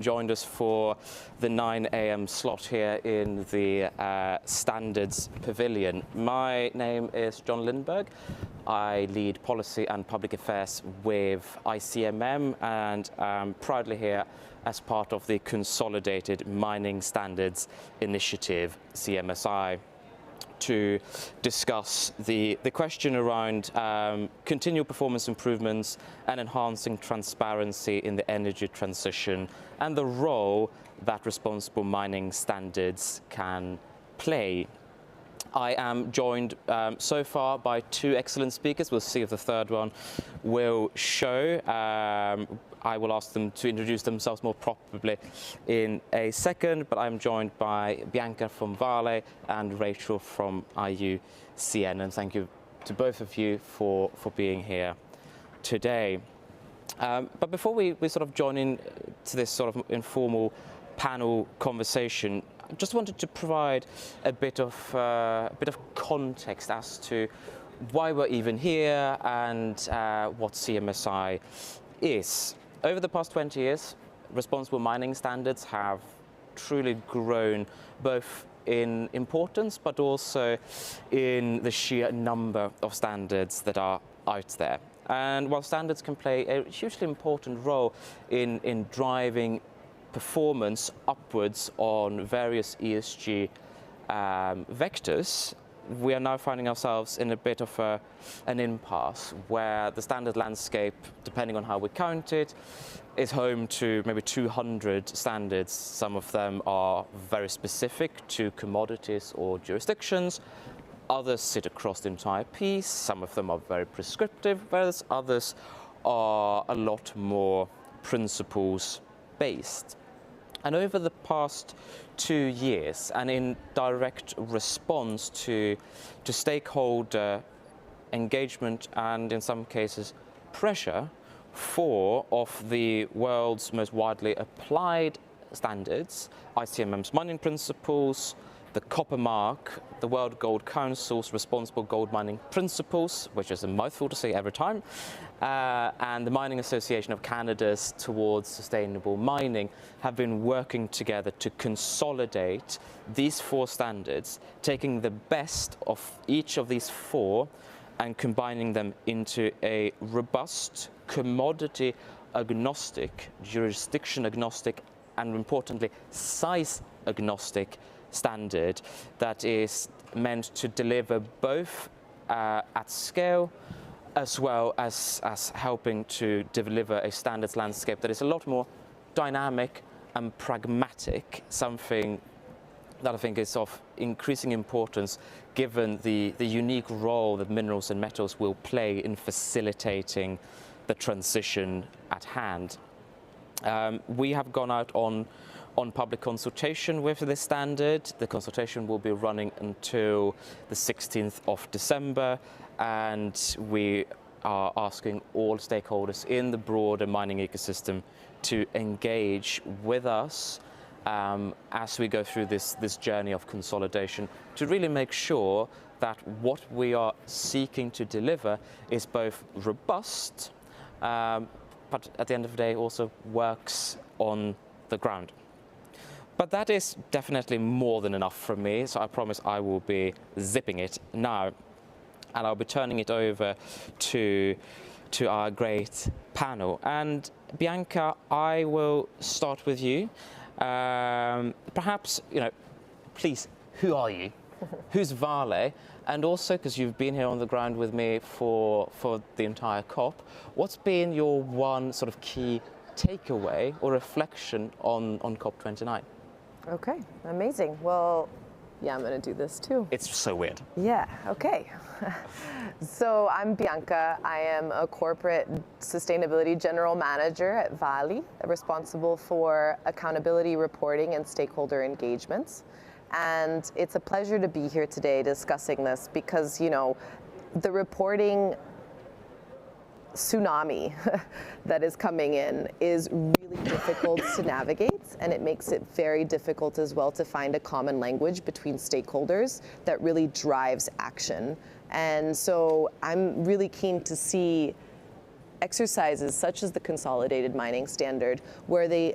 joined us for the 9 a.m. slot here in the Standards Pavilion. My name is John Lindberg. I lead policy and public affairs with ICMM, and I'm proudly here as part of the Consolidated Mining Standards Initiative, CMSI, to discuss the question around continual performance improvements and enhancing transparency in the energy transition and the role that responsible mining standards can play. I am joined so far by two excellent speakers. We'll see if the third one will show. I will ask them to introduce themselves more properly in a second, but I'm joined by Bianca from Vale and Rachel from ICMM, and thank you to both of you for being here today. But before we sort of join in to this sort of informal panel conversation, I just wanted to provide a bit of context as to why we're even here and what CMSI is. Over the past 20 years, responsible mining standards have truly grown both in importance but also in the sheer number of standards that are out there. And while standards can play a hugely important role in driving performance upwards on various ESG vectors, we are now finding ourselves in a bit of an impasse where the standard landscape, depending on how we count it, is home to maybe 200 standards. Some of them are very specific to commodities or jurisdictions. Others sit across the entire piece. Some of them are very prescriptive, whereas others are a lot more principles-based. And over the past 2 years, and in direct response to stakeholder engagement and in some cases pressure, 4 of the world's most widely applied standards, ICMM's mining principles, the Copper Mark, the World Gold Council's Responsible Gold Mining Principles, which is a mouthful to say every time, and the Mining Association of Canada's Towards Sustainable Mining have been working together to consolidate these 4 standards, taking the best of each of these 4 and combining them into a robust, commodity agnostic, jurisdiction agnostic, and importantly, size agnostic standard that is meant to deliver both at scale as well as helping to deliver a standards landscape that is a lot more dynamic and pragmatic, something that I think is of increasing importance given the unique role that minerals and metals will play in facilitating the transition at hand. We have gone out on public consultation with this standard. The consultation will be running until the 16th of December, and we are asking all stakeholders in the broader mining ecosystem to engage with us as we go through this journey of consolidation, to really make sure that what we are seeking to deliver is both robust, but at the end of the day also works on the ground. But that is definitely more than enough from me, so I promise I will be zipping it now. And I'll be turning it over to our great panel. And Bianca, I will start with you. Perhaps, please, who are you? Who's Vale? And also, because you've been here on the ground with me for the entire COP, what's been your one sort of key takeaway or reflection on COP29? Okay, amazing. Well, yeah, I'm going to do this too. It's so weird. Yeah, okay. So I'm Bianca. I am a corporate sustainability general manager at Vale, responsible for accountability reporting and stakeholder engagements. And it's a pleasure to be here today discussing this because, the reporting tsunami that is coming in is really difficult to navigate, and it makes it very difficult as well to find a common language between stakeholders that really drives action. And so I'm really keen to see exercises such as the Consolidated Mining Standard, where they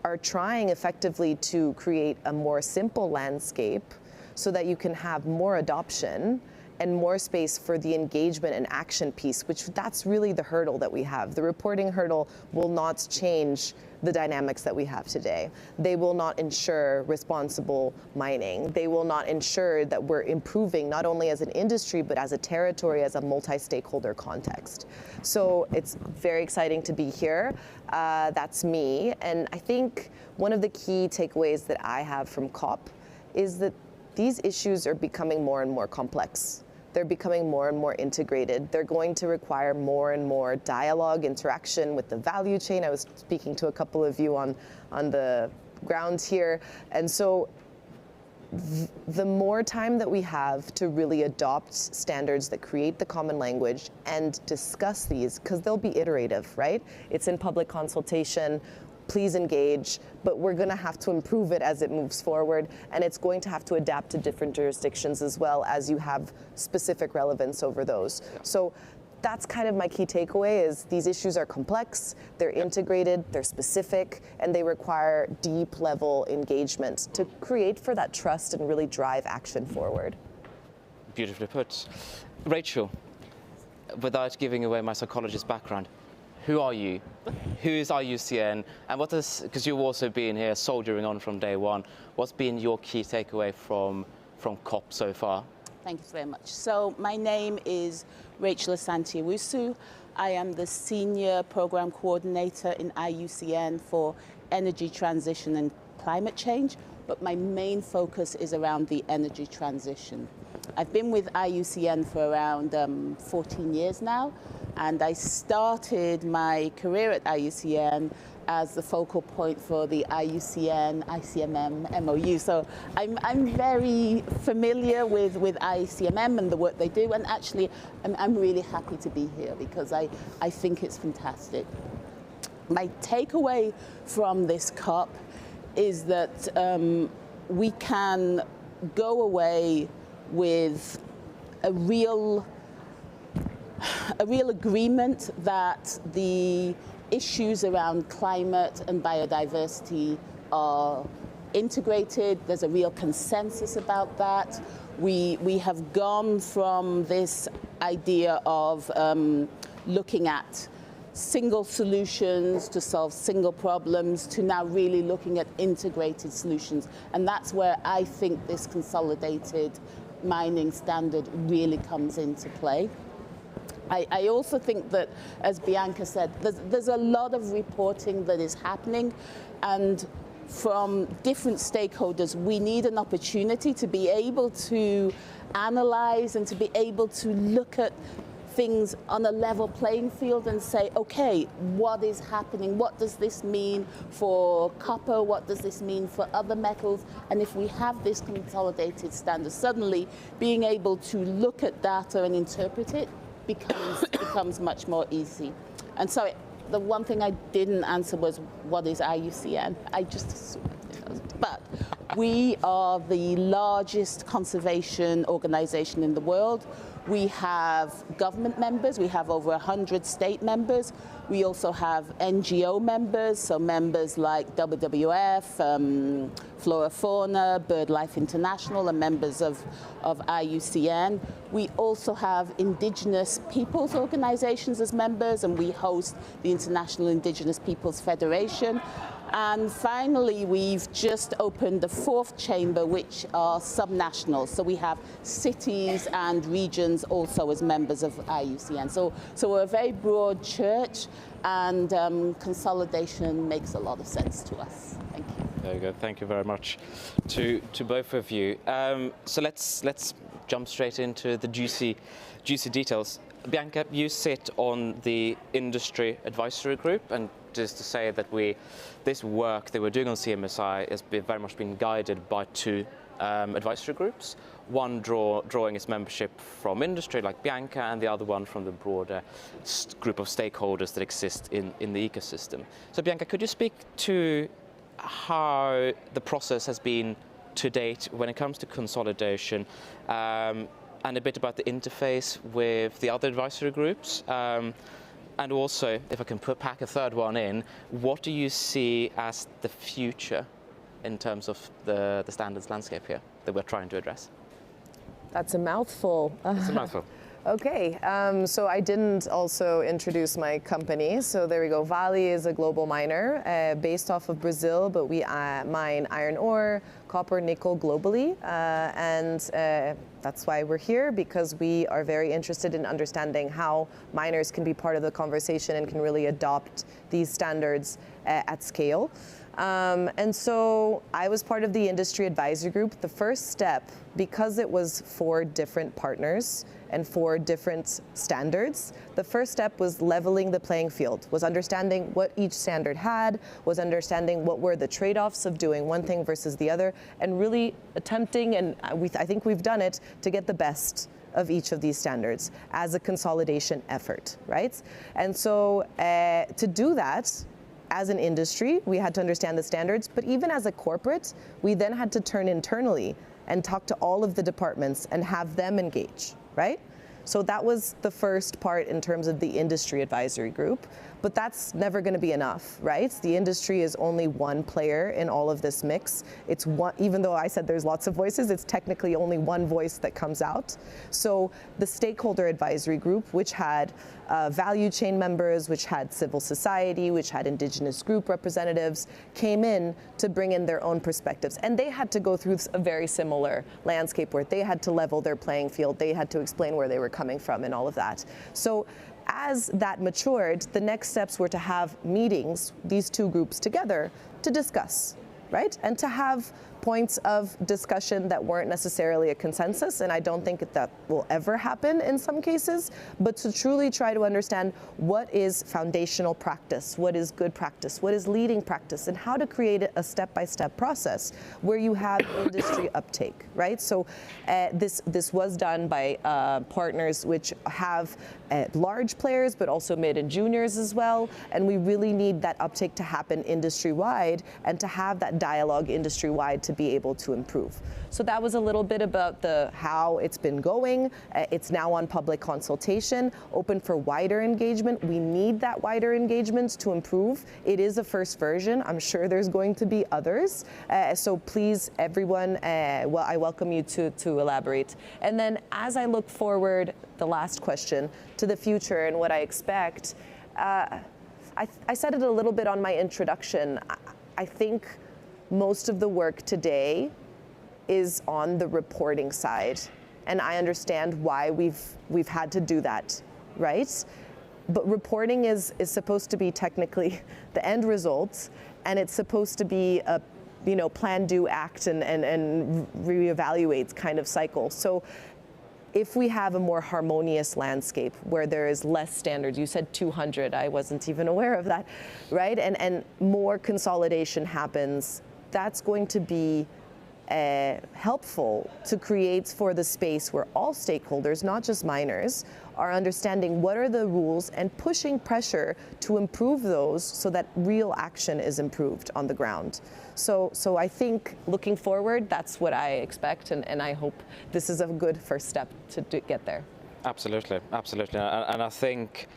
are trying effectively to create a more simple landscape so that you can have more adoption and more space for the engagement and action piece, which that's really the hurdle that we have. The reporting hurdle will not change the dynamics that we have today. They will not ensure responsible mining. They will not ensure that we're improving not only as an industry, but as a territory, as a multi-stakeholder context. So it's very exciting to be here. That's me. And I think one of the key takeaways that I have from COP is that these issues are becoming more and more complex. They're becoming more and more integrated. They're going to require more and more dialogue, interaction with the value chain. I was speaking to a couple of you on the ground here. And so the more time that we have to really adopt standards that create the common language and discuss these, because they'll be iterative, right? It's in public consultation. Please engage, but we're going to have to improve it as it moves forward, and it's going to have to adapt to different jurisdictions as well as you have specific relevance over those. Yeah. So that's kind of my key takeaway is these issues are complex, they're integrated, they're specific, and they require deep level engagement to create for that trust and really drive action forward. Beautifully put. Rachel, without giving away my psychologist background, who are you? Who is IUCN? And what is, because you've also been here soldiering on from day one, what's been your key takeaway from COP so far? Thank you very much. So my name is Rachel Asante-Owusu. I am the Senior Program Coordinator in IUCN for Energy Transition and Climate Change, but my main focus is around the energy transition. I've been with IUCN for around 14 years now, and I started my career at IUCN as the focal point for the IUCN ICMM MOU. So I'm very familiar with ICMM and the work they do, and actually I'm really happy to be here because I think it's fantastic. My takeaway from this COP is that we can go away with a real agreement that the issues around climate and biodiversity are integrated. There's a real consensus about that. We have gone from this idea of looking at single solutions to solve single problems to now really looking at integrated solutions. And that's where I think this consolidated mining standard really comes into play. I also think that, as Bianca said, there's a lot of reporting that is happening, and from different stakeholders, we need an opportunity to be able to analyze and to be able to look at things on a level playing field and say, okay, what is happening? What does this mean for copper? What does this mean for other metals? And if we have this consolidated standard, suddenly being able to look at data and interpret it becomes much more easy. And so the one thing I didn't answer was, what is IUCN? I just assumed it was. But we are the largest conservation organization in the world. We have government members. We have over 100 state members. We also have NGO members, so members like WWF, Flora Fauna, BirdLife International, and members of IUCN. We also have Indigenous peoples organizations as members, and we host the International Indigenous Peoples Federation. And finally, we've just opened the fourth chamber, which are subnational. So we have cities and regions also as members of IUCN. So we're a very broad church, and consolidation makes a lot of sense to us. Thank you. There you go. Thank you very much to both of you. So let's jump straight into the juicy details. Bianca, you sit on the industry advisory group, and just to say that this work that we're doing on CMSI has very much been guided by two advisory groups. One drawing its membership from industry, like Bianca, and the other one from the broader group of stakeholders that exist in the ecosystem. So Bianca, could you speak to how the process has been to date when it comes to consolidation, and a bit about the interface with the other advisory groups? And also, if I can pack a third one in, what do you see as the future in terms of the standards landscape here that we're trying to address? That's a mouthful. It's a mouthful. Okay, so I didn't also introduce my company. So there we go. Vale is a global miner based off of Brazil, but we mine iron ore, copper, nickel globally. And that's why we're here, because we are very interested in understanding how miners can be part of the conversation and can really adopt these standards at scale. And so I was part of the industry advisory group. The first step, because it was 4 different partners and 4 different standards, the first step was leveling the playing field, was understanding what each standard had, was understanding what were the trade-offs of doing one thing versus the other, and really attempting, and I think we've done it, to get the best of each of these standards as a consolidation effort, right? And so to do that, as an industry, we had to understand the standards, but even as a corporate, we then had to turn internally and talk to all of the departments and have them engage, right? So that was the first part in terms of the industry advisory group, but that's never going to be enough, right? The industry is only one player in all of this mix. It's one, even though I said there's lots of voices, it's technically only one voice that comes out. So the stakeholder advisory group, which had value chain members, which had civil society, which had indigenous group representatives, came in to bring in their own perspectives. And they had to go through a very similar landscape where they had to level their playing field. They had to explain where they were coming from and all of that. So as that matured, the next steps were to have meetings, these 2 groups together, to discuss, right? And to have points of discussion that weren't necessarily a consensus, and I don't think that will ever happen in some cases, but to truly try to understand what is foundational practice, what is good practice, what is leading practice, and how to create a step-by-step process where you have industry uptake, right? So this was done by partners which have large players, but also mid and juniors as well, and we really need that uptake to happen industry-wide and to have that dialogue industry-wide to be able to improve. So that was a little bit about how it's been going. It's now on public consultation, open for wider engagement. We need that wider engagement to improve. It is a first version. I'm sure there's going to be others. So please, everyone, well, I welcome you to elaborate. And then as I look forward, the last question, to the future and what I expect, I said it a little bit on my introduction. I think most of the work today is on the reporting side, and I understand why we've had to do that, right? But reporting is supposed to be technically the end result, and it's supposed to be a plan, do, act, and reevaluate kind of cycle. So if we have a more harmonious landscape where there is less standards, you said 200, I wasn't even aware of that, right? And more consolidation happens, that's going to be helpful to create for the space where all stakeholders, not just miners, are understanding what are the rules and pushing pressure to improve those so that real action is improved on the ground. So I think looking forward, that's what I expect, and I hope this is a good first step to get there. Absolutely, absolutely, and I think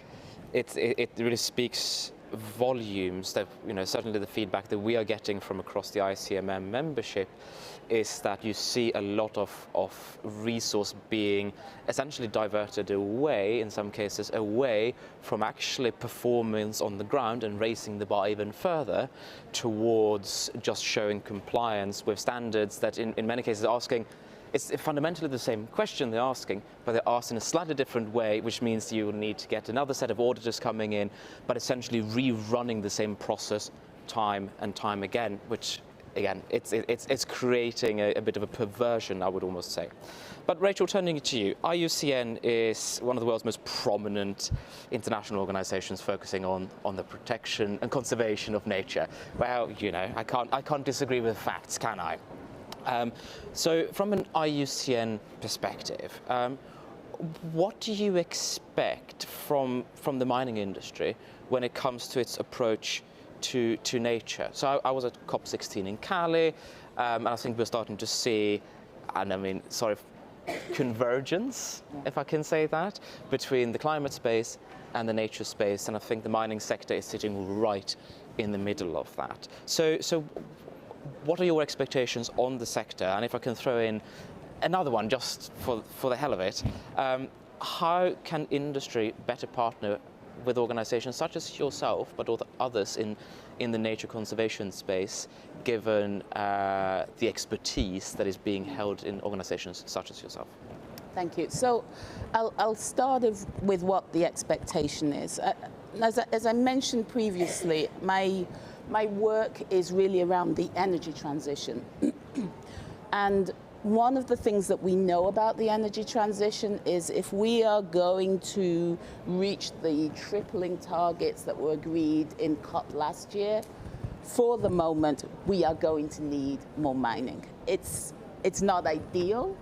it really speaks volumes that, certainly the feedback that we are getting from across the ICMM membership is that you see a lot of resource being essentially diverted away, in some cases away from actually performance on the ground and raising the bar even further towards just showing compliance with standards that in many cases are asking, it's fundamentally the same question they're asking, but they're asked in a slightly different way, which means you will need to get another set of auditors coming in, but essentially rerunning the same process time and time again, which again, it's creating a bit of a perversion, I would almost say. But Rachel, turning it to you, IUCN is one of the world's most prominent international organizations focusing on the protection and conservation of nature. Well, I can't disagree with facts, can I? So from an IUCN perspective, what do you expect from the mining industry when it comes to its approach to nature? So I was at COP16 in Cali, and I think we're starting to see, and I mean, sorry convergence, if I can say that, between the climate space and the nature space, and I think the mining sector is sitting right in the middle of that. So what are your expectations on the sector? And if I can throw in another one just for the hell of it, how can industry better partner with organizations such as yourself, but also others in the nature conservation space, given the expertise that is being held in organizations such as yourself? Thank you. So I'll start with what the expectation is. As I mentioned previously, my work is really around the energy transition. And one of the things that we know about the energy transition is if we are going to reach the tripling targets that were agreed in COP last year, for the moment, we are going to need more mining. It's not ideal.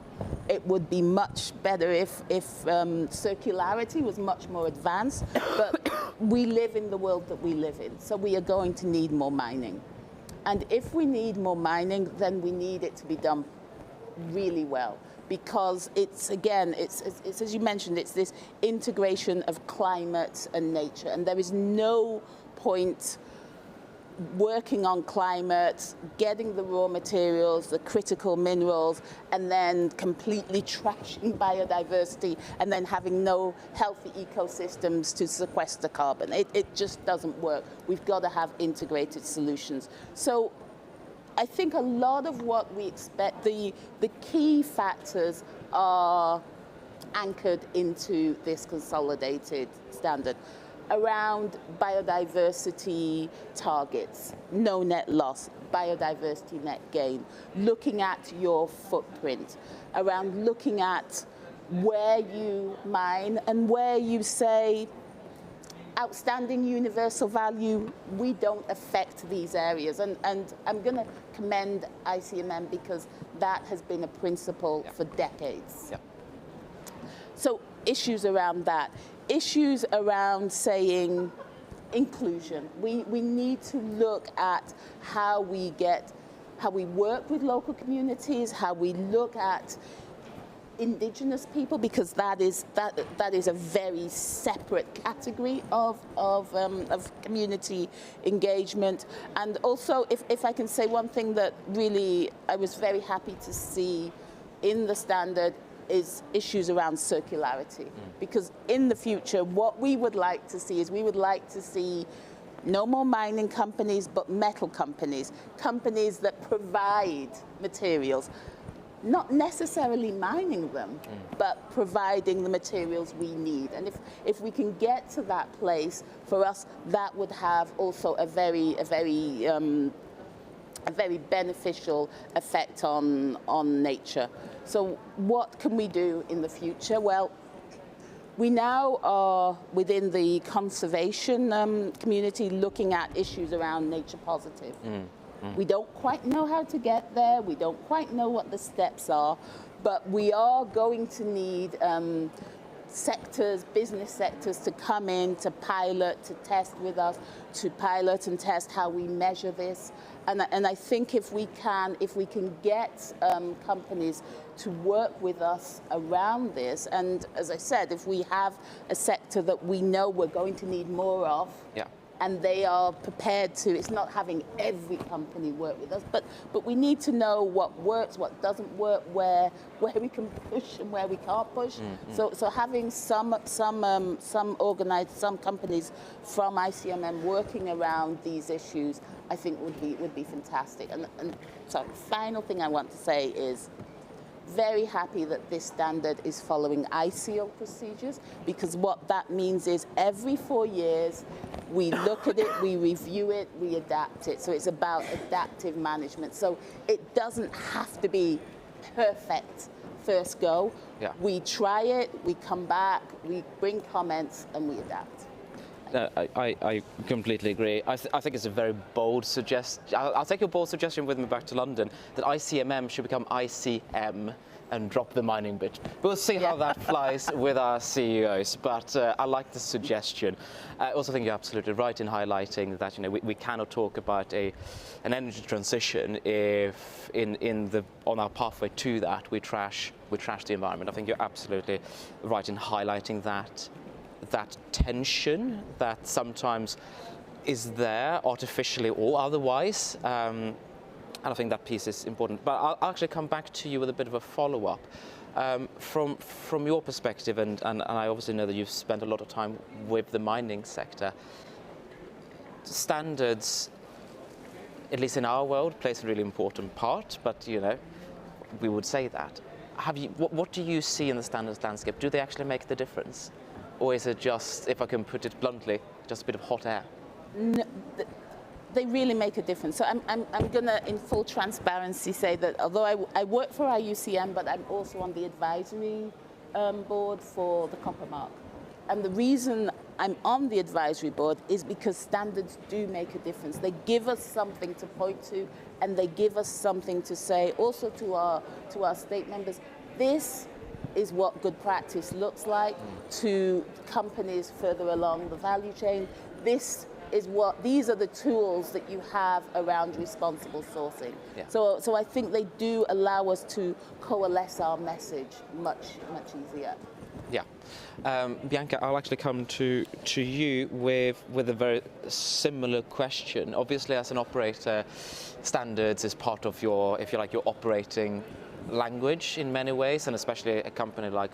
It would be much better if circularity was much more advanced, but we live in the world that we live in, so we are going to need more mining. And if we need more mining, then we need it to be done really well, because it's as you mentioned, it's this integration of climate and nature, and there is no point working on climate, getting the raw materials, the critical minerals, and then completely trashing biodiversity, and then having no healthy ecosystems to sequester carbon. It just doesn't work. We've got to have integrated solutions. So I think a lot of what we expect, the key factors are anchored into this consolidated standard around biodiversity targets, no net loss, biodiversity net gain, looking at your footprint, around looking at where you mine and where you say outstanding universal value, we don't affect these areas. And I'm going to commend ICMM because that has been a principle for decades. Yeah. So issues around that. Issues around saying inclusion. We need to look at how we work with local communities, how we look at indigenous people, because that is a very separate category of community engagement. And also, if I can say one thing that really I was very happy to see in the standard is issues around circularity. Because in the future, what we would like to see is we would like to see no more mining companies, but metal companies, companies that provide materials, not necessarily mining them, but providing the materials we need. And if we can get to that place, for us, that would have also a very beneficial effect on nature. So what can we do in the future? Well, we now are within the conservation community looking at issues around nature positive. We don't quite know how to get there. We don't quite know what the steps are, but we are going to need sectors, business sectors, to come in, to pilot, to test with us, to pilot and test how we measure this. And I think if we can get companies to work with us around this, and as I said, if we have a sector that we know we're going to need more of, and they are prepared to, it's not having every company work with us, but we need to know what works, what doesn't work, where we can push and where we can't push. So having some companies from ICMM working around these issues, I think would be fantastic. And so final thing I want to say is, very happy that this standard is following ICO procedures, because what that means is every 4 years we look at it, we review it, we adapt it. So it's about adaptive management. So it doesn't have to be perfect first go. We try it, we come back, we bring comments, and we adapt. I completely agree. I think it's a very bold suggestion. I'll take your bold suggestion with me back to London, that ICMM should become ICM, and drop the mining bit. We'll see how that flies with our CEOs, but I like the suggestion. I also think you're absolutely right in highlighting that we cannot talk about an energy transition if on our pathway to that we trash the environment. I think you're absolutely right in highlighting that tension that sometimes is there artificially or otherwise. And I think that piece is important. But I'll actually come back to you with a bit of a follow-up. From your perspective, and I obviously know that you've spent a lot of time with the mining sector, standards, at least in our world, plays a really important part, but we would say that. What do you see in the standards landscape? Do they actually make the difference? Or is it just, if I can put it bluntly, just a bit of hot air? No, they really make a difference. So I'm going to, in full transparency, say that although I work for IUCN, but I'm also on the advisory board for the Copper Mark. And the reason I'm on the advisory board is because standards do make a difference. They give us something to point to, and they give us something to say also to our state members. This is what good practice looks like to companies further along the value chain. These are the tools that you have around responsible sourcing. Yeah. So I think they do allow us to coalesce our message much easier. Yeah. Bianca, I'll actually come to you with a very similar question. Obviously, as an operator, standards is part of your, if you like, your operating language in many ways, and especially a company like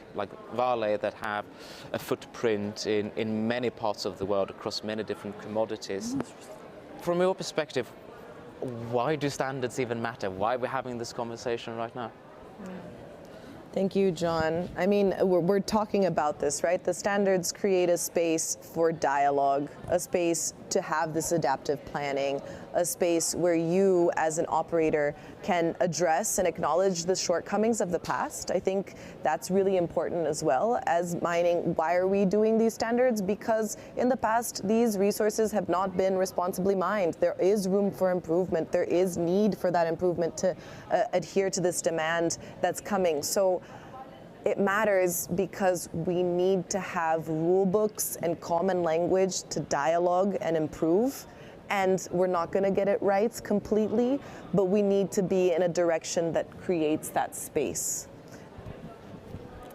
Vale that have a footprint in many parts of the world across many different commodities. From your perspective, why do standards even matter? Why are we having this conversation right now? Thank you, John. I mean, we're talking about this, right? The standards create a space for dialogue, a space to have this adaptive planning, a space where you as an operator can address and acknowledge the shortcomings of the past. I think that's really important as well as mining. Why are we doing these standards? Because in the past, these resources have not been responsibly mined. There is room for improvement. There is need for that improvement to adhere to this demand that's coming. So it matters because we need to have rule books and common language to dialogue and improve. And we're not going to get it right completely, but we need to be in a direction that creates that space.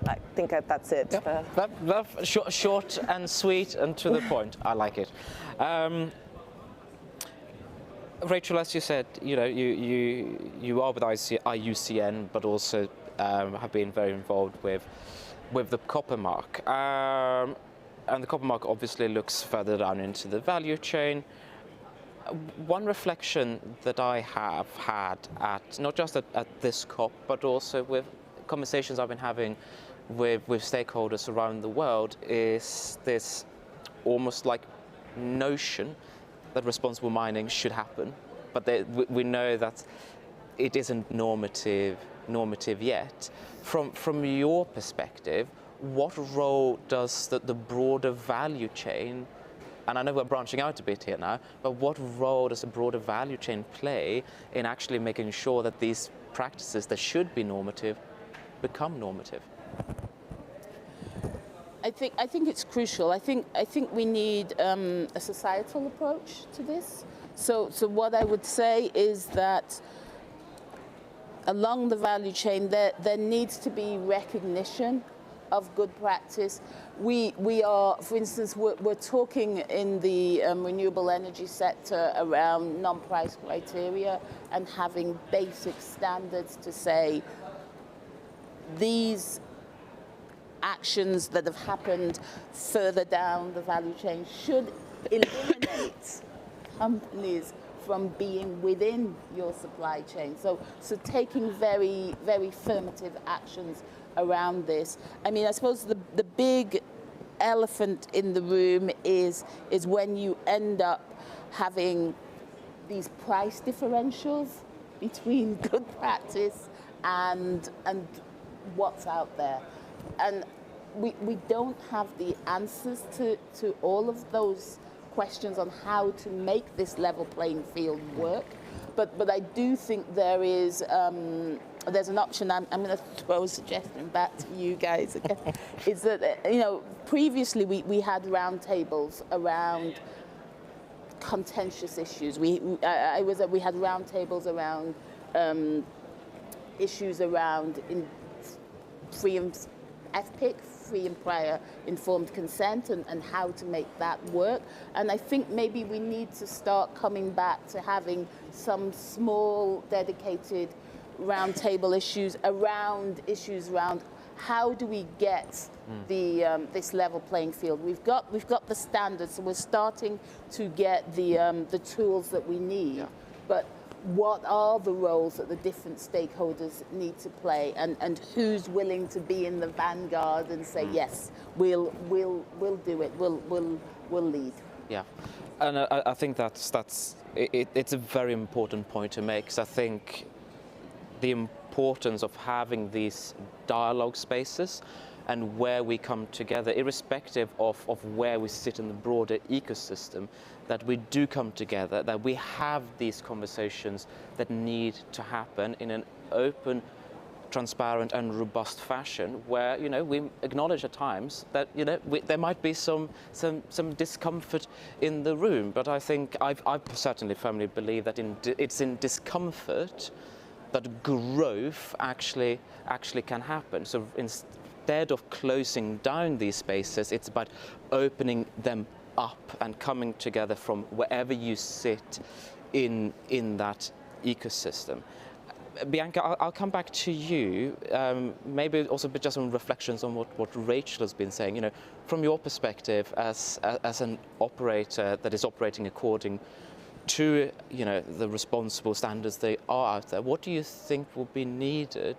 I think that's it. Yeah. Short and sweet and to the point. I like it. Rachel, as you said, you are with IUCN, but also have been very involved with the Copper Mark. And the Copper Mark obviously looks further down into the value chain. One reflection that I have had not just at this COP, but also with conversations I've been having with stakeholders around the world is this almost like notion that responsible mining should happen, but we know that it isn't normative yet. From your perspective, what role does the broader value chain, and I know we're branching out a bit here now, but what role does the broader value chain play in actually making sure that these practices that should be normative become normative? I think it's crucial. I think we need a societal approach to this. So what I would say is that along the value chain, there needs to be recognition of good practice. We are, for instance, we're talking in the renewable energy sector around non-price criteria and having basic standards to say these actions that have happened further down the value chain should eliminate companies from being within your supply chain. So taking very, very affirmative actions around this. I mean, I suppose the big elephant in the room is when you end up having these price differentials between good practice and what's out there. And we don't have the answers to all of those questions on how to make this level playing field work. But I do think there is there's an option. I'm going to throw a suggestion back to you guys again. Is that previously we had roundtables around contentious issues. We had roundtables around issues around free and FPIC, free and prior informed consent, and how to make that work. And I think maybe we need to start coming back to having some small dedicated roundtable issues around how do we get this level playing field. We've got the standards, so we're starting to get the tools that we need. But what are the roles that the different stakeholders need to play, and who's willing to be in the vanguard and say yes, we'll do it, we'll lead. Yeah, and I think it's a very important point to make, because I think the importance of having these dialogue spaces and where we come together, irrespective of where we sit in the broader ecosystem, that we do come together, that we have these conversations that need to happen in an open, transparent and robust fashion, where we acknowledge at times that there might be some discomfort in the room, but I think I certainly firmly believe that it's in discomfort that growth actually can happen. So instead of closing down these spaces, it's about opening them up and coming together from wherever you sit in that ecosystem. Bianca, I'll come back to you. Maybe also just some reflections on what Rachel has been saying. From your perspective as an operator that is operating according to the responsible standards they are out there, what do you think will be needed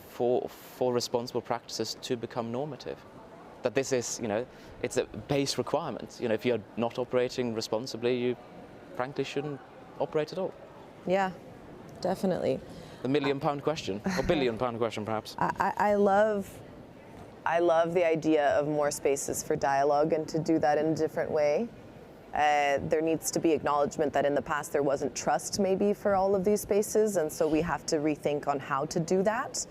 for responsible practices to become normative? That this is, it's a base requirement. If you're not operating responsibly, you frankly shouldn't operate at all. Yeah, definitely. The £1 million question, or £1 billion question perhaps. I love the idea of more spaces for dialogue, and to do that in a different way. There needs to be acknowledgement that in the past there wasn't trust maybe for all of these spaces, and so we have to rethink on how to do that.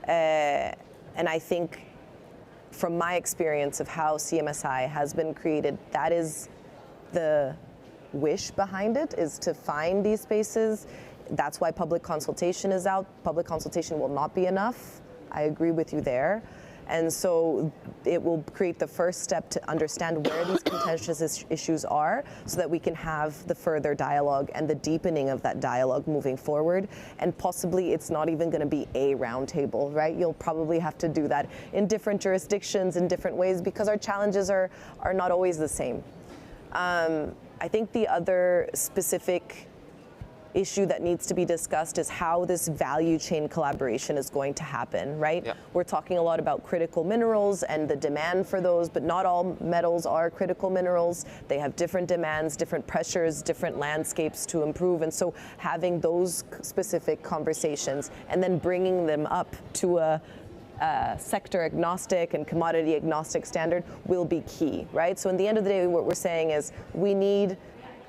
And I think from my experience of how CMSI has been created, that is the wish behind it, is to find these spaces. That's why public consultation is out. Public consultation will not be enough. I agree with you there. And so it will create the first step to understand where these contentious issues are, so that we can have the further dialogue and the deepening of that dialogue moving forward. And possibly it's not even going to be a roundtable, right? You'll probably have to do that in different jurisdictions in different ways, because our challenges are not always the same. I think the other specific issue that needs to be discussed is how this value chain collaboration is going to happen, right? Yep. We're talking a lot about critical minerals and the demand for those, but not all metals are critical minerals. They have different demands, different pressures, different landscapes to improve. And so having those specific conversations and then bringing them up to a sector agnostic and commodity agnostic standard will be key, right? So in the end of the day, what we're saying is we need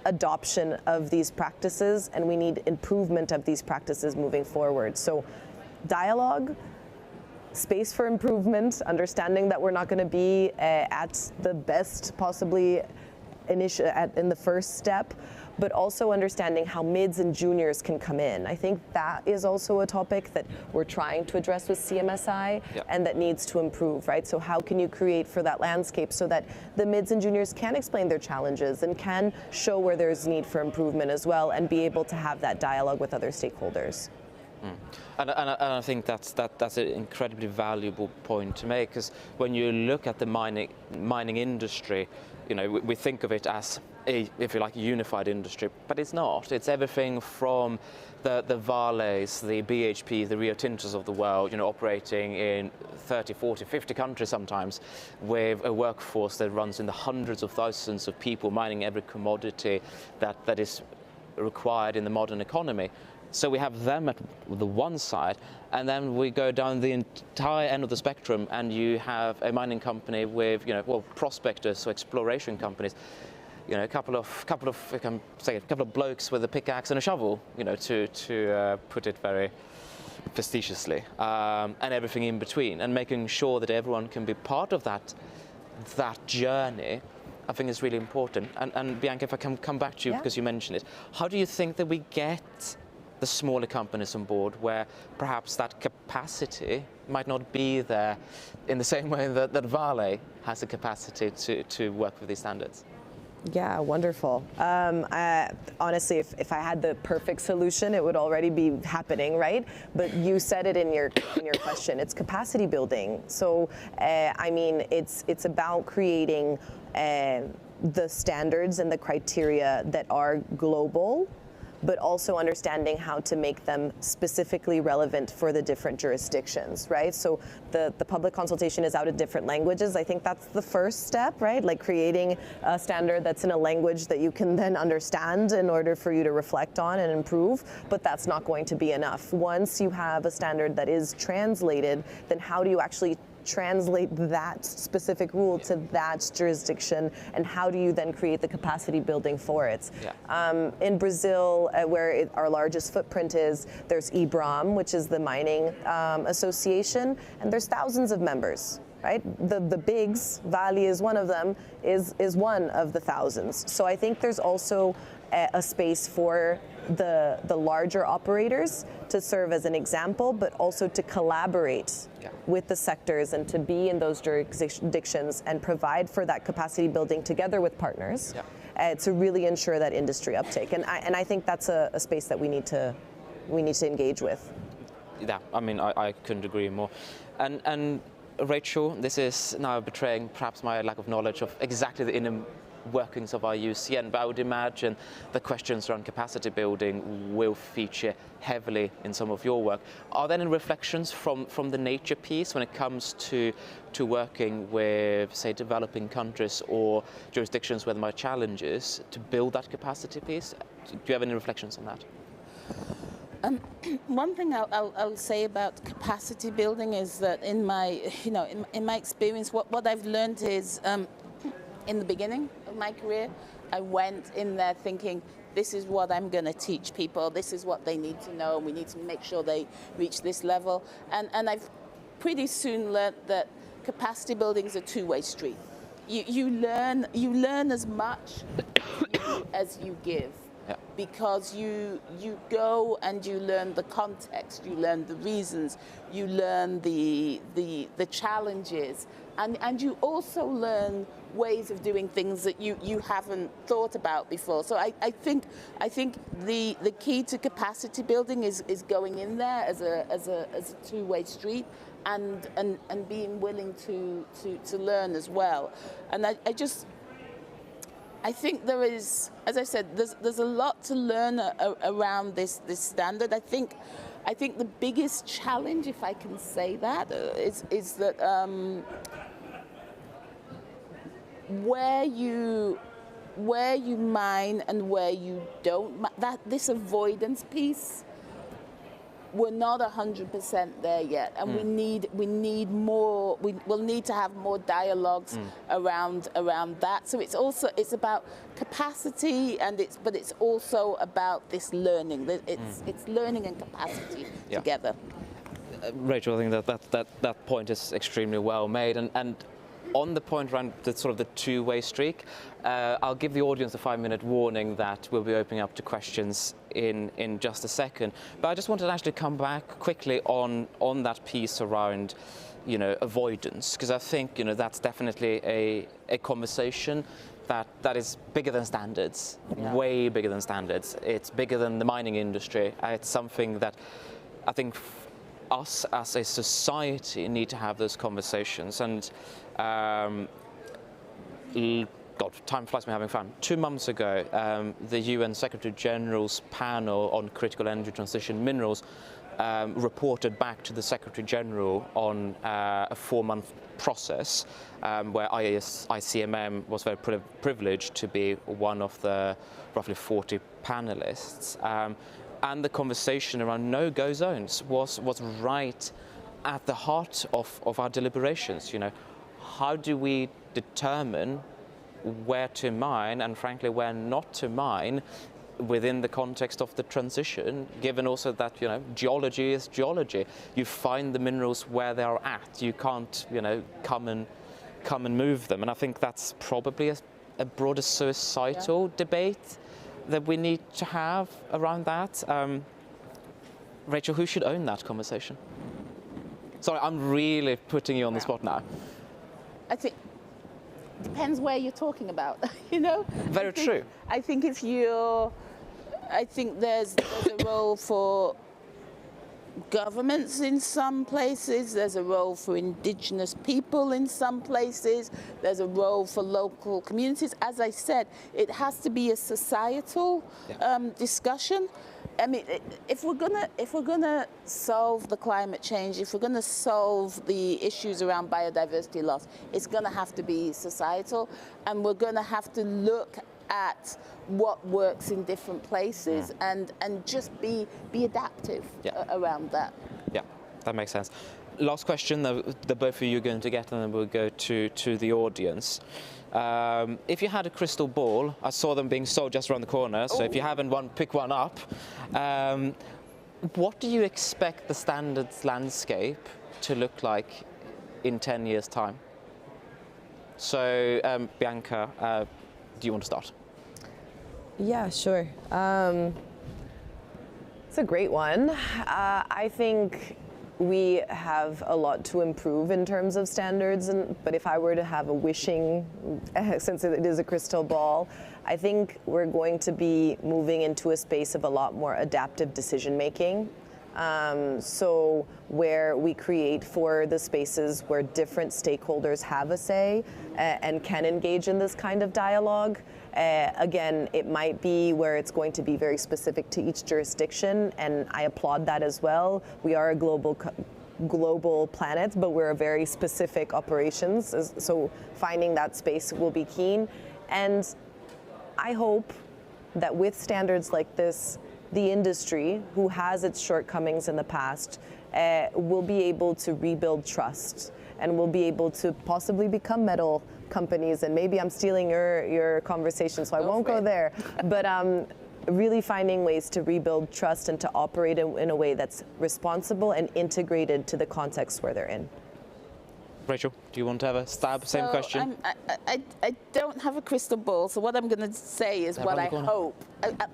adoption of these practices, and we need improvement of these practices moving forward. So dialogue, space for improvement, understanding that we're not going to be at the best possibly in the first step, but also understanding how mids and juniors can come in. I think that is also a topic that we're trying to address with CMSI, and that needs to improve, right? So how can you create for that landscape so that the mids and juniors can explain their challenges and can show where there's need for improvement as well, and be able to have that dialogue with other stakeholders. And I think that's an incredibly valuable point to make, because when you look at the mining industry, we think of it as if you like, a unified industry, but it's not. It's everything from the Vales, the BHP, the Rio Tintos of the world, operating in 30, 40, 50 countries sometimes, with a workforce that runs in the hundreds of thousands of people mining every commodity that is required in the modern economy. So we have them at the one side, and then we go down the entire end of the spectrum, and you have a mining company with, prospectors, so exploration companies, a couple of blokes with a pickaxe and a shovel, to put it very facetiously, and everything in between, and making sure that everyone can be part of that journey, I think is really important. And Bianca, if I can come back to you, because you mentioned it, how do you think that we get the smaller companies on board where perhaps that capacity might not be there in the same way that Vale has the capacity to work with these standards? Yeah, wonderful. Honestly, if I had the perfect solution, it would already be happening, right? But you said it in your question. It's capacity building. So, I mean, it's about creating the standards and the criteria that are global, but also understanding how to make them specifically relevant for the different jurisdictions, right? So the public consultation is out in different languages. I think that's the first step, right? Like creating a standard that's in a language that you can then understand in order for you to reflect on and improve, but that's not going to be enough. Once you have a standard that is translated, then how do you actually translate that specific rule to that jurisdiction, and how do you then create the capacity building for it? Yeah. In Brazil, where our largest footprint is, there's IBRAM, which is the mining association, and there's thousands of members. Right, the bigs, Vale is one of them, is one of the thousands. So I think there's also a space for the larger operators to serve as an example, but also to collaborate with the sectors and to be in those jurisdictions and provide for that capacity building together with partners to really ensure that industry uptake. And I think that's a space that we need to engage with. Yeah, I mean, I couldn't agree more. And Rachel, this is now betraying perhaps my lack of knowledge of exactly the inner workings of IUCN, but I would imagine the questions around capacity building will feature heavily in some of your work. Are there any reflections from the nature piece when it comes to working with, say, developing countries or jurisdictions where there are challenges to build that capacity piece? Do you have any reflections on that? One thing I'll say about capacity building is that in my experience, what I've learned is in the beginning of my career, I went in there thinking, this is what I'm going to teach people, this is what they need to know, we need to make sure they reach this level. And I've pretty soon learned that capacity building is a two-way street. You learn as much as you give. Yeah. Because you go and you learn the context, you learn the reasons, you learn the challenges, and you also learn ways of doing things that you haven't thought about before. So I think the key to capacity building is going in there as a two-way street, and being willing to learn as well. And I think there is, as I said, there's a lot to learn around this standard. I think the biggest challenge, if I can say that, is that where you mine and where you don't, this avoidance piece, we're not 100% there yet, and we need more. We'll need to have more dialogues around that. So it's about capacity, but it's also about this learning. It's learning and capacity together. Rachel, I think that point is extremely well made, and on the point around the sort of the two-way streak, I'll give the audience a 5-minute warning that we'll be opening up to questions in just a second. But I just wanted to actually come back quickly on that piece around, avoidance, because I think, that's definitely a conversation that is bigger than standards, way bigger than standards. It's bigger than the mining industry. It's something that I think us as a society need to have those conversations. And God, time flies when we're having fun. 2 months ago, the UN Secretary General's panel on critical energy transition minerals reported back to the Secretary General on a 4-month process where ICMM was very privileged to be one of the roughly 40 panelists. And the conversation around no-go zones was right at the heart of our deliberations. How do we determine where to mine and, frankly, where not to mine within the context of the transition, given also that, geology is geology. You find the minerals where they are at. You can't, come and move them. And I think that's probably a broader societal debate that we need to have around that. Rachel, who should own that conversation? Sorry, I'm really putting you on the spot now. I think depends where you're talking about, Very true. I think there's a role for governments in some places, there's a role for indigenous people in some places, there's a role for local communities. As I said, it has to be a societal discussion. I mean, if we're gonna solve the climate change, if we're gonna solve the issues around biodiversity loss, it's gonna have to be societal, and we're gonna have to look at what works in different places and just be adaptive around that. Yeah, that makes sense. Last question, the both of you are going to get, and then we'll go to the audience. If you had a crystal ball, I saw them being sold just around the corner, so if you haven't one, pick one up. What do you expect the standards landscape to look like in 10 years' time? So, Bianca, do you want to start? Yeah, sure. It's a great one. I think we have a lot to improve in terms of standards, but if I were to have a wishing, since it is a crystal ball, I think we're going to be moving into a space of a lot more adaptive decision making. So where we create for the spaces where different stakeholders have a say and can engage in this kind of dialogue. Again, it might be where it's going to be very specific to each jurisdiction, and I applaud that as well. We are a global planet, but we're a very specific operations, so finding that space will be keen. And I hope that with standards like this, the industry, who has its shortcomings in the past, will be able to rebuild trust and will be able to possibly become metal companies. And maybe I'm stealing your conversation, so I won't go there. But really finding ways to rebuild trust and to operate in a way that's responsible and integrated to the context where they're in. Rachel, do you want to have a stab? Same question. I don't have a crystal ball, so what I'm going to say is what I hope.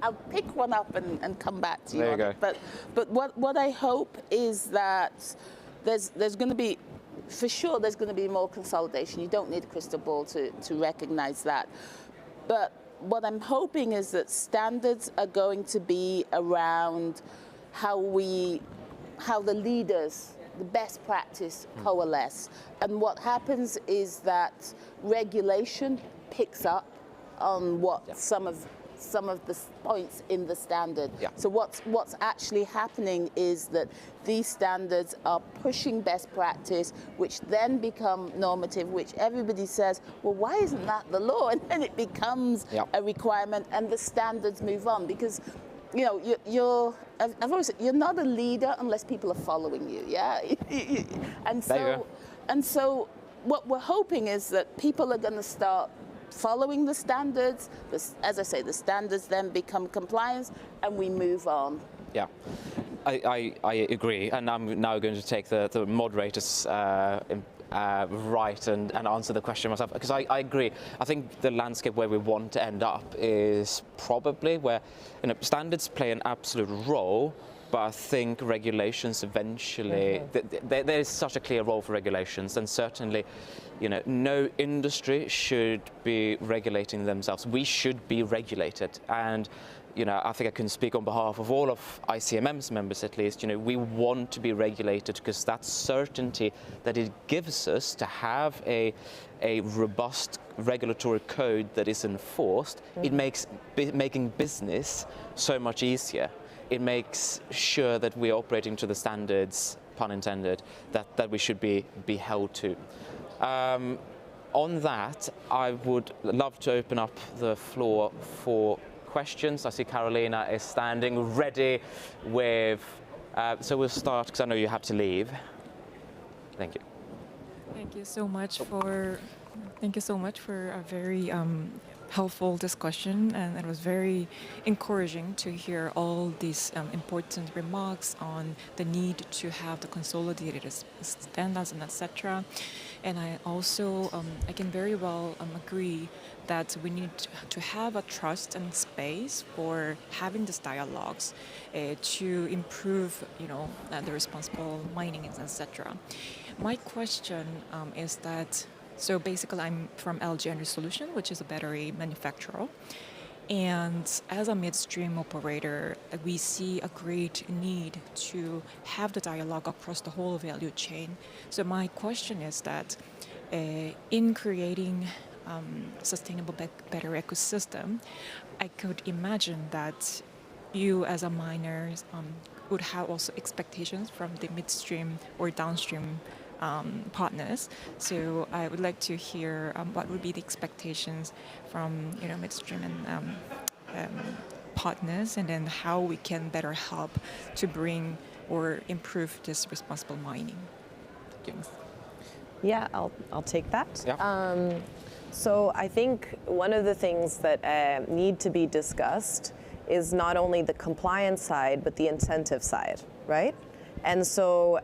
I'll pick one up and come back to you. There you go. But what I hope is that there's going to be, for sure, there's going to be more consolidation. You don't need a crystal ball to recognize that. But what I'm hoping is that standards are going to be around how the leaders, the best practice coalesce. And what happens is that regulation picks up on what some of the points in the standard. So what's actually happening is that these standards are pushing best practice, which then become normative, which everybody says, well, why isn't that the law? And then it becomes a requirement, and the standards move on, because I've always said, you're not a leader unless people are following you, and so what we're hoping is that people are going to start following the standards. As I say, the standards then become compliance, and we move on. Yeah, I agree, and I'm now going to take the moderator's right and answer the question myself, because I agree. I think the landscape where we want to end up is probably where standards play an absolute role, but I think regulations eventually, there is such a clear role for regulations, and certainly, no industry should be regulating themselves. We should be regulated, and I think I can speak on behalf of all of ICMM's members at least. We want to be regulated because that certainty that it gives us to have a robust regulatory code that is enforced, it makes making business so much easier. It makes sure that we're operating to the standards, pun intended, that we should be held to. On that, I would love to open up the floor for questions. I see Carolina is standing ready with, so we'll start, because I know you have to leave. Thank you. Thank you so much for a very helpful discussion, and it was very encouraging to hear all these important remarks on the need to have the consolidated standards and etc. And I also I can very well agree that we need to have a trust and space for having these dialogues to improve, the responsible mining, etc. My question is that, so basically I'm from LG Energy Solution, which is a battery manufacturer. And as a midstream operator, we see a great need to have the dialogue across the whole value chain. So my question is that in creating sustainable battery ecosystem, I could imagine that you as a miner would have also expectations from the midstream or downstream partners. So I would like to hear what would be the expectations from midstream and partners, and then how we can better help to bring or improve this responsible mining. Thanks. Yeah, I'll take that. Yeah. So I think one of the things that need to be discussed is not only the compliance side, but the incentive side, right? And so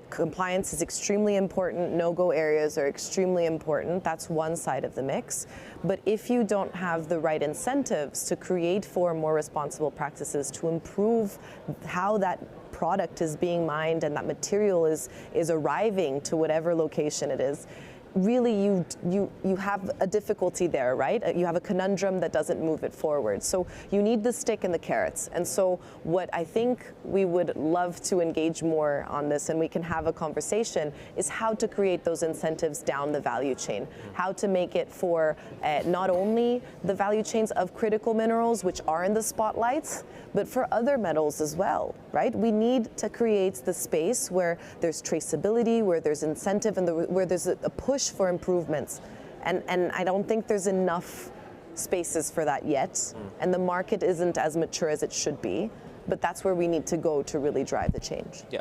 compliance is extremely important. No-go areas are extremely important. That's one side of the mix. But if you don't have the right incentives to create for more responsible practices, to improve how that product is being mined and that material is arriving to whatever location it is, really you have a difficulty there, right? You have a conundrum that doesn't move it forward. So you need the stick and the carrots. And so what I think we would love to engage more on this, and we can have a conversation, is how to create those incentives down the value chain. How to make it for not only the value chains of critical minerals, which are in the spotlights, but for other metals as well, right? We need to create the space where there's traceability, where there's incentive, and where there's a push for improvements. And I don't think there's enough spaces for that yet. And the market isn't as mature as it should be. But that's where we need to go to really drive the change. Yeah.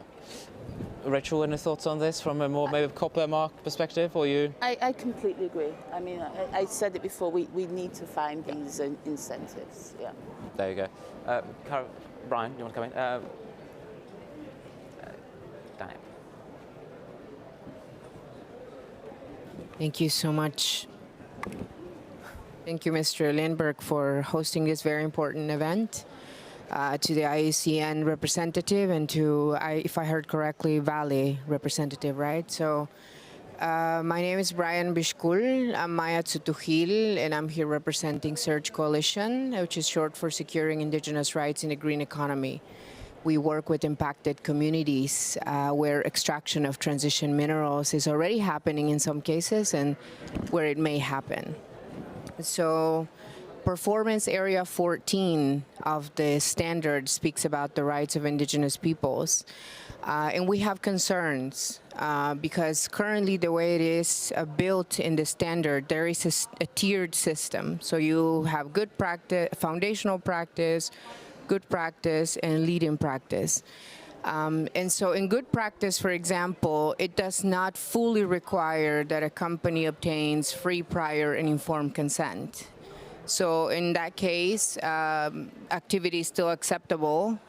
Rachel, any thoughts on this from a more maybe copper mark perspective, or you? I completely agree. I mean, I said it before, we need to find these incentives, yeah. There you go. Brian, you want to come in? Daniel. Thank you so much. Thank you, Mr. Lindberg, for hosting this very important event. To the ICN representative, and to, if I heard correctly, Valley representative, right? So my name is Brian Bishkul. I'm Maya Tsutuhil, and I'm here representing Surge Coalition, which is short for Securing Indigenous Rights in the Green Economy. We work with impacted communities where extraction of transition minerals is already happening in some cases, and where it may happen. So Performance Area 14 of the standard speaks about the rights of indigenous peoples. And we have concerns because currently the way it is built in the standard, there is a tiered system. So you have good practice, foundational practice, good practice, and lead-in practice. And so in good practice, for example, it does not fully require that a company obtains free, prior, and informed consent. So in that case, activity is still acceptable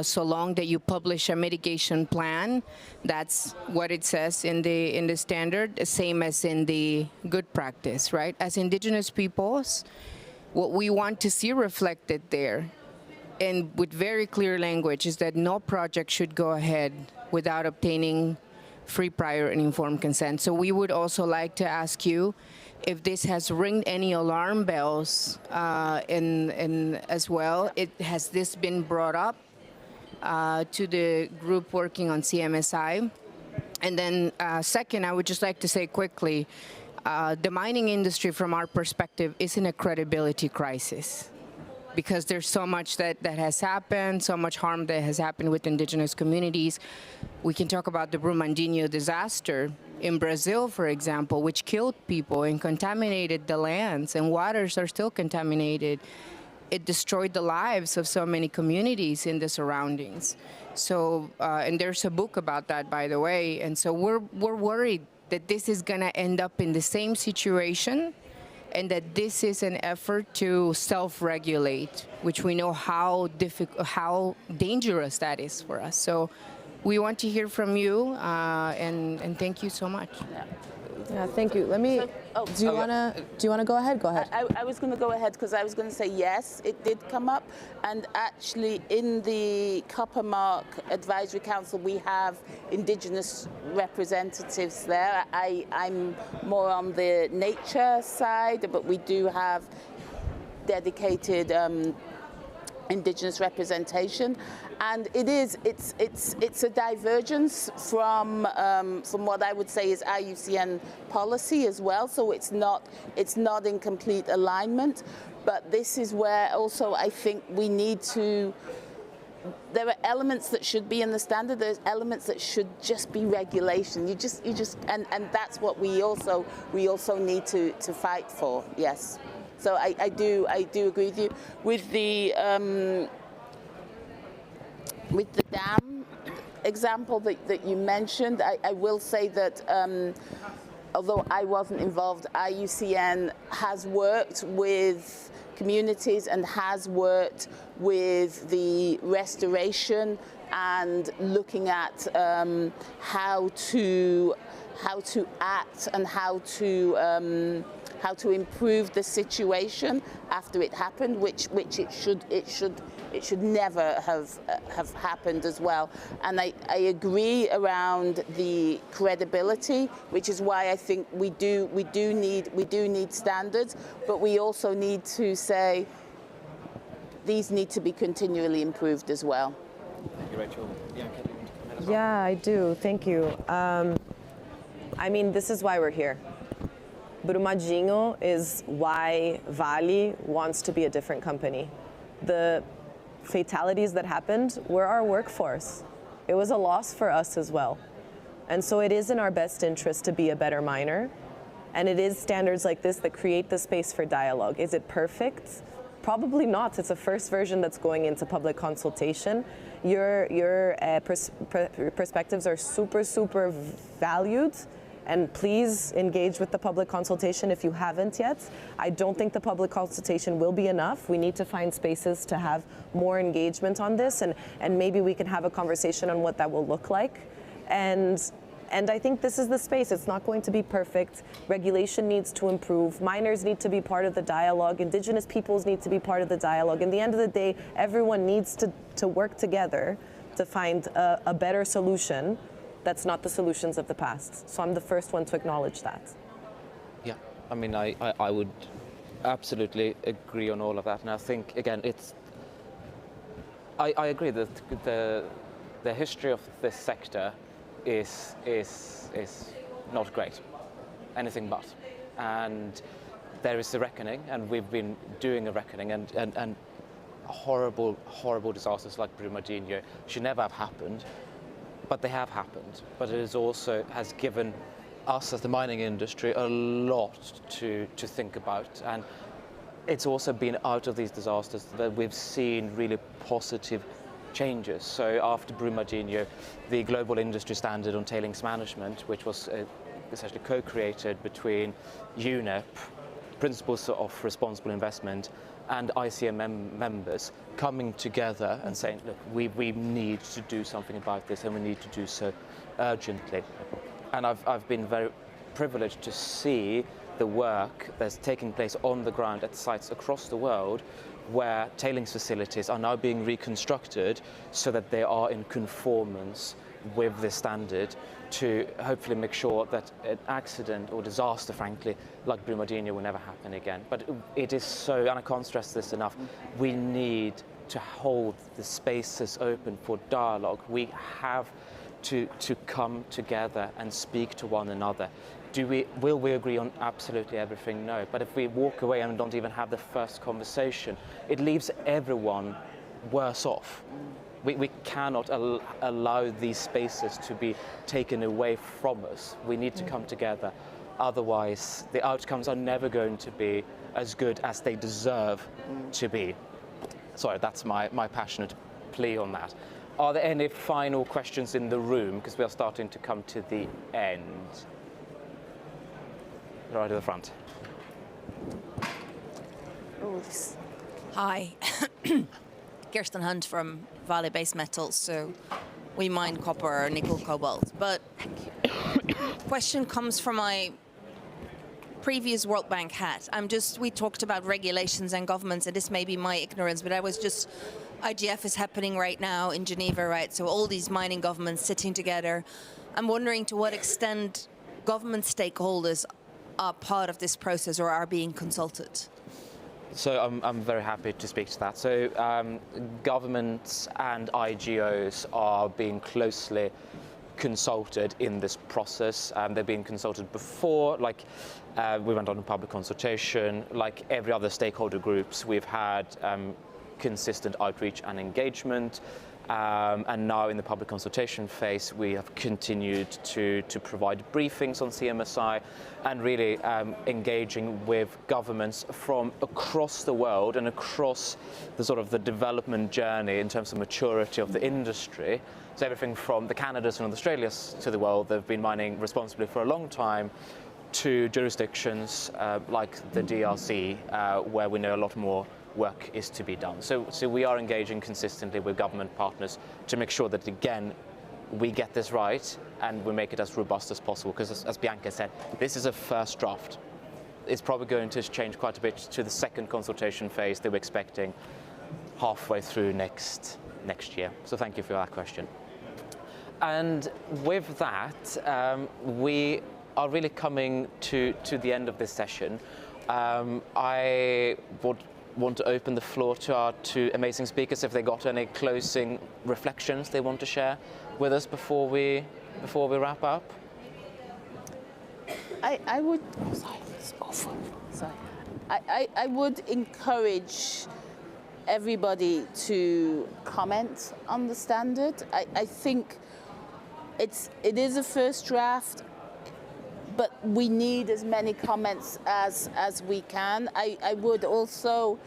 so long that you publish a mitigation plan. That's what it says in the standard, the same as in the good practice, right? As indigenous peoples, what we want to see reflected there, and with very clear language, is that no project should go ahead without obtaining free, prior, and informed consent. So we would also like to ask you if this has ringed any alarm bells as well. Has this been brought up to the group working on CMSI? And then second, I would just like to say quickly, the mining industry from our perspective is in a credibility crisis, because there's so much that has happened, so much harm that has happened with indigenous communities. We can talk about the Brumadinho disaster in Brazil, for example, which killed people and contaminated the lands, and waters are still contaminated. It destroyed the lives of so many communities in the surroundings. So, and there's a book about that, by the way. And so we're worried that this is gonna end up in the same situation and that this is an effort to self-regulate, which we know how dangerous that is for us. So we want to hear from you, and thank you so much. Yeah, thank you. Let me. Do you wanna go ahead? Go ahead. I was going to go ahead because I was going to say yes, it did come up, and actually in the Copper Mark Advisory Council we have Indigenous representatives there. I'm more on the nature side, but we do have dedicated Indigenous representation, and it's a divergence from what I would say is IUCN policy as well. So it's not in complete alignment, but this is where also I think we need to. There are elements that should be in the standard. There's elements that should just be regulation. You just and that's what we also need to fight for. Yes. So I do agree with you with the dam example that you mentioned. I will say that although I wasn't involved, IUCN has worked with communities and has worked with the restoration and looking at how to act and how to improve the situation after it happened, which it should never have happened as well. And I agree around the credibility, which is why I think we do need standards, but we also need to say these need to be continually improved as well. Thank you, Rachel. Bianca, do you want to comment as well? Yeah, I do. Thank you. I mean, this is why we're here. Brumadinho is why Vale wants to be a different company. The fatalities that happened were our workforce. It was a loss for us as well. And so it is in our best interest to be a better miner. And it is standards like this that create the space for dialogue. Is it perfect? Probably not. It's a first version that's going into public consultation. Your perspectives are super valued. And please engage with the public consultation if you haven't yet. I don't think the public consultation will be enough. We need to find spaces to have more engagement on this, and maybe we can have a conversation on what that will look like. And I think this is the space. It's not going to be perfect. Regulation needs to improve. Miners need to be part of the dialogue. Indigenous peoples need to be part of the dialogue. In the end of the day, everyone needs to work together to find a better solution. That's not the solutions of the past. So I'm the first one to acknowledge that. Yeah, I mean, I would absolutely agree on all of that. And I think, again, I agree that the history of this sector is not great, anything but. And there is a reckoning, and we've been doing a reckoning, and horrible disasters like Brumadinho should never have happened. But they have happened. But it has given us as the mining industry a lot to think about. And it's also been out of these disasters that we've seen really positive changes. So after Brumadinho, the global industry standard on tailings management, which was essentially co-created between UNEP, Principles of Responsible Investment, and ICMM members coming together and saying, look, we need to do something about this, and we need to do so urgently. And I've been very privileged to see the work that's taking place on the ground at sites across the world where tailings facilities are now being reconstructed so that they are in conformance with the standard, to hopefully make sure that an accident or disaster, frankly, like Brumadinho will never happen again. But it is so, and I can't stress this enough, we need to hold the spaces open for dialogue. We have to come together and speak to one another. Will we agree on absolutely everything? No. But if we walk away and don't even have the first conversation, it leaves everyone worse off. We cannot allow these spaces to be taken away from us. We need to come together. Otherwise, the outcomes are never going to be as good as they deserve to be. Sorry, that's my passionate plea on that. Are there any final questions in the room? Because we are starting to come to the end. Right at the front. Hi, Kirsten Hunt from Vale Base Metals. So we mine copper, nickel, cobalt. But question comes from my previous World Bank hat. We talked about regulations and governments, and this may be my ignorance, but IGF is happening right now in Geneva, right? So all these mining governments sitting together. I'm wondering to what extent government stakeholders are part of this process or are being consulted. So I'm very happy to speak to that. So governments and IGOs are being closely consulted in this process. They've been consulted before, like we went on a public consultation. Like every other stakeholder groups, we've had consistent outreach and engagement. And now in the public consultation phase, we have continued to provide briefings on CMSI and really engaging with governments from across the world and across the sort of the development journey in terms of maturity of the industry. So everything from the Canadas and Australias to the world, they've been mining responsibly for a long time, to jurisdictions like the DRC, where we know a lot more work is to be done. So we are engaging consistently with government partners to make sure that, again, we get this right and we make it as robust as possible, because as Bianca said, this is a first draft. It's probably going to change quite a bit to the second consultation phase that we're expecting halfway through next year. So thank you for that question. And with that, we are really coming to the end of this session. I would want to open the floor to our two amazing speakers if they got any closing reflections they want to share with us before we wrap up. I would. Sorry, it's awful. Sorry. I would encourage everybody to comment on the standard. I think it is a first draft, but we need as many comments as we can. I would also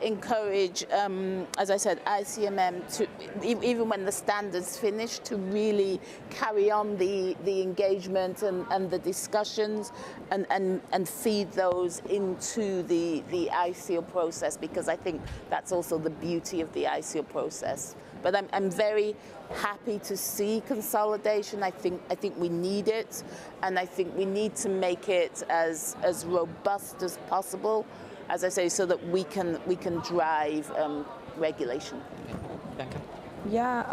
encourage, as I said, ICMM to, even when the standard's finished, to really carry on the engagement and the discussions and feed those into the ICO process, because I think that's also the beauty of the ICO process. But I'm very happy to see consolidation. I think we need it, and I think we need to make it as robust as possible, as I say, so that we can drive regulation. Yeah,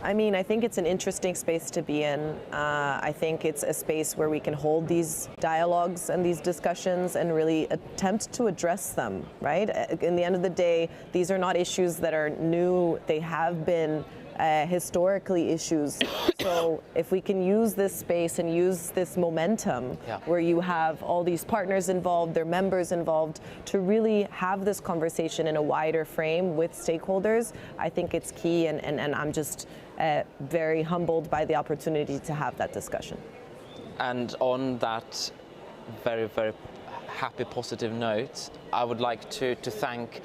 I mean, I think it's an interesting space to be in. I think it's a space where we can hold these dialogues and these discussions and really attempt to address them, right? In the end of the day, these are not issues that are new. They have been historically issues. So if we can use this space and use this momentum, where you have all these partners involved, their members involved, to really have this conversation in a wider frame with stakeholders, I think it's key, and I'm just very humbled by the opportunity to have that discussion. And on that very, very happy, positive note, I would like to thank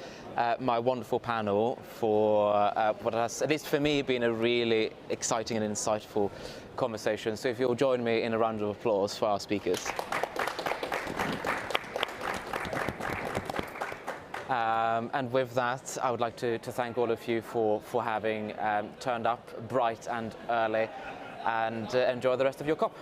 my wonderful panel for what has, at least for me, been a really exciting and insightful conversation. So if you'll join me in a round of applause for our speakers. And with that, I would like to thank all of you for having turned up bright and early, and enjoy the rest of your COP.